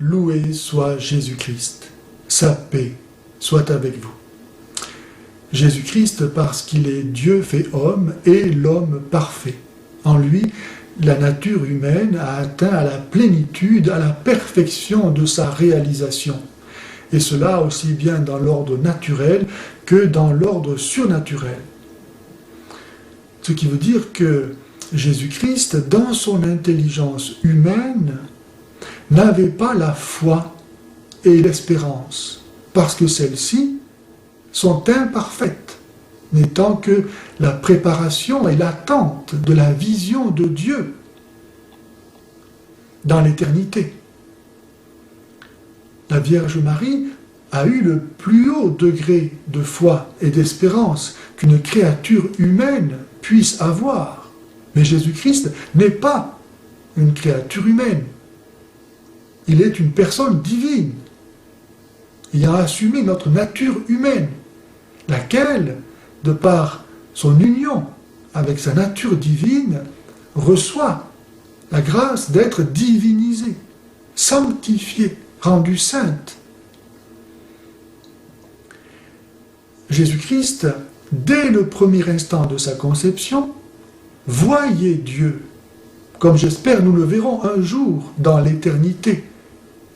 Loué soit Jésus-Christ. Sa paix soit avec vous. Jésus-Christ, parce qu'il est Dieu fait homme, est l'homme parfait. En lui, la nature humaine a atteint à la plénitude, à la perfection de sa réalisation. Et cela aussi bien dans l'ordre naturel que dans l'ordre surnaturel. Ce qui veut dire que Jésus-Christ, dans son intelligence humaine, n'avait pas la foi et l'espérance, parce que celles-ci sont imparfaites, n'étant que la préparation et l'attente de la vision de Dieu dans l'éternité. La Vierge Marie a eu le plus haut degré de foi et d'espérance qu'une créature humaine puisse avoir. Mais Jésus-Christ n'est pas une créature humaine. Il est une personne divine. Il a assumé notre nature humaine, laquelle, de par son union avec sa nature divine, reçoit la grâce d'être divinisée, sanctifiée, rendue sainte. Jésus-Christ, dès le premier instant de sa conception, voyait Dieu, comme j'espère nous le verrons un jour dans l'éternité,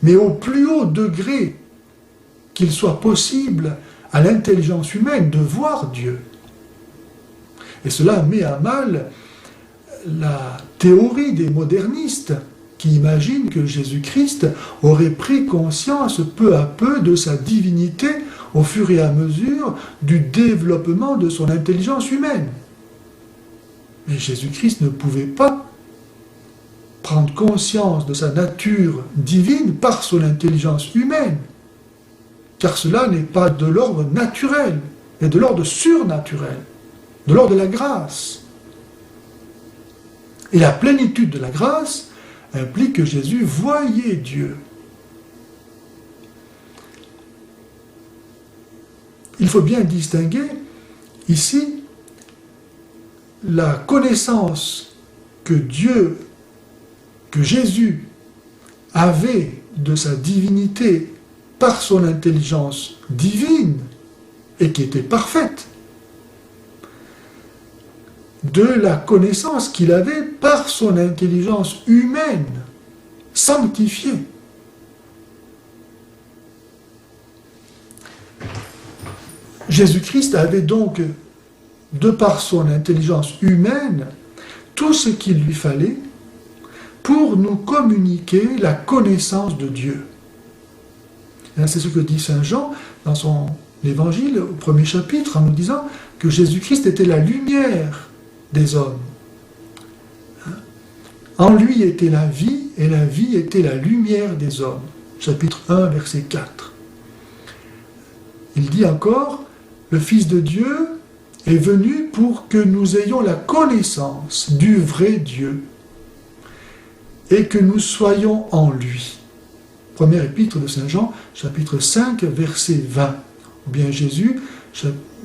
mais au plus haut degré qu'il soit possible à l'intelligence humaine de voir Dieu. Et cela met à mal la théorie des modernistes qui imaginent que Jésus-Christ aurait pris conscience peu à peu de sa divinité au fur et à mesure du développement de son intelligence humaine. Mais Jésus-Christ ne pouvait pas prendre conscience de sa nature divine par son intelligence humaine, car cela n'est pas de l'ordre naturel, mais de l'ordre surnaturel, de l'ordre de la grâce. Et la plénitude de la grâce implique que Jésus voyait Dieu. Il faut bien distinguer ici la connaissance que Jésus avait de sa divinité par son intelligence divine et qui était parfaite, de la connaissance qu'il avait par son intelligence humaine, sanctifiée. Jésus-Christ avait donc, de par son intelligence humaine, tout ce qu'il lui fallait pour nous communiquer la connaissance de Dieu. C'est ce que dit Saint Jean dans son évangile, au premier chapitre, en nous disant que Jésus-Christ était la lumière des hommes. En lui était la vie, et la vie était la lumière des hommes. Chapitre 1, verset 4. Il dit encore, le Fils de Dieu est venu pour que nous ayons la connaissance du vrai Dieu et que nous soyons en lui. Première épître de Saint Jean, chapitre 5, verset 20. Ou bien Jésus,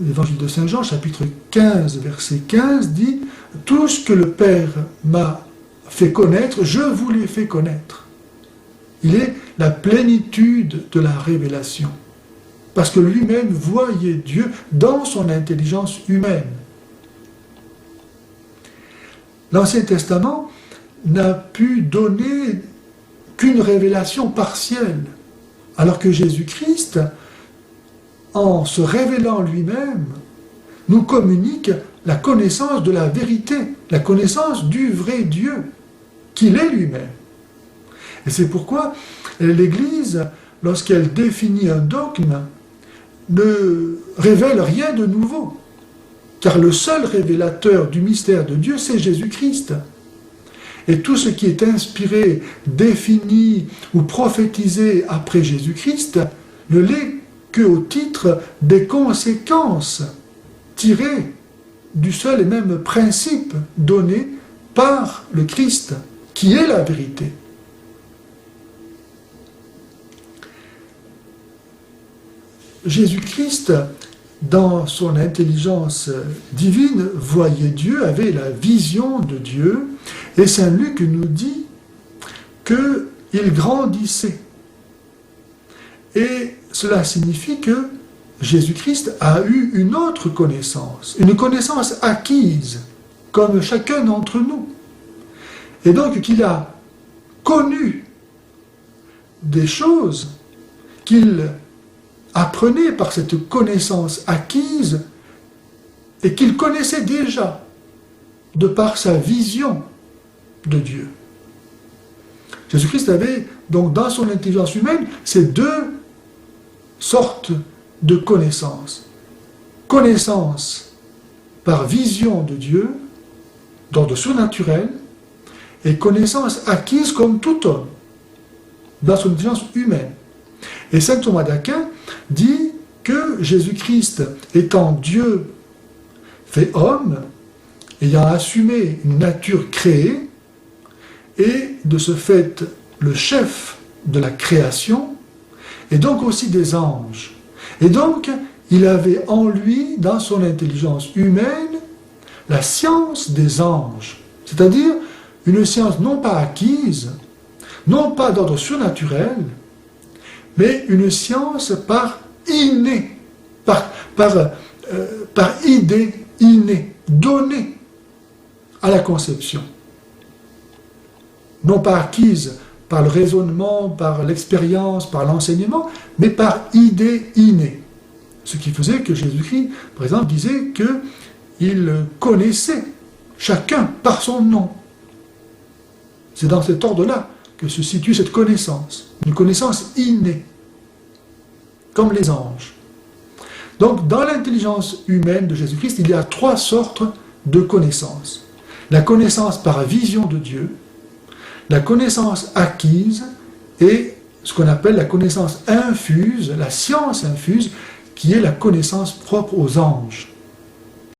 l'évangile de Saint Jean, chapitre 15, verset 15, dit « Tout ce que le Père m'a fait connaître, je vous l'ai fait connaître. » Il est la plénitude de la révélation. Parce que lui-même voyait Dieu dans son intelligence humaine. L'Ancien Testament n'a pu donner qu'une révélation partielle, alors que Jésus-Christ, en se révélant lui-même, nous communique la connaissance de la vérité, la connaissance du vrai Dieu, qu'il est lui-même. Et c'est pourquoi l'Église, lorsqu'elle définit un dogme, ne révèle rien de nouveau, car le seul révélateur du mystère de Dieu, c'est Jésus-Christ. Et tout ce qui est inspiré, défini ou prophétisé après Jésus-Christ ne l'est qu'au titre des conséquences tirées du seul et même principe donné par le Christ, qui est la vérité. Jésus-Christ, dans son intelligence divine, voyait Dieu, avait la vision de Dieu, et Saint Luc nous dit qu'il grandissait Et cela signifie que Jésus-Christ a eu une autre connaissance, une connaissance acquise, comme chacun d'entre nous. Et donc qu'il a connu des choses qu'il apprenait par cette connaissance acquise et qu'il connaissait déjà de par sa vision de Dieu. Jésus-Christ avait donc dans son intelligence humaine ces deux sortes de connaissances. Connaissance par vision de Dieu, d'ordre surnaturel, et connaissance acquise comme tout homme, dans son intelligence humaine. Et saint Thomas d'Aquin dit que Jésus-Christ, étant Dieu fait homme, ayant assumé une nature créée, et de ce fait le chef de la création, et donc aussi des anges. Et donc, il avait en lui, dans son intelligence humaine, la science des anges, c'est-à-dire une science non pas acquise, non pas d'ordre surnaturel, mais une science par innée, par idée innée, donnée à la conception. Non pas acquise par le raisonnement, par l'expérience, par l'enseignement, mais par idée innée. Ce qui faisait que Jésus-Christ, par exemple, disait qu'il connaissait chacun par son nom. C'est dans cet ordre-là que se situe cette connaissance, une connaissance innée, comme les anges. Donc, dans l'intelligence humaine de Jésus-Christ, il y a trois sortes de connaissances. La connaissance par vision de Dieu, la connaissance acquise et ce qu'on appelle la connaissance infuse, la science infuse, qui est la connaissance propre aux anges.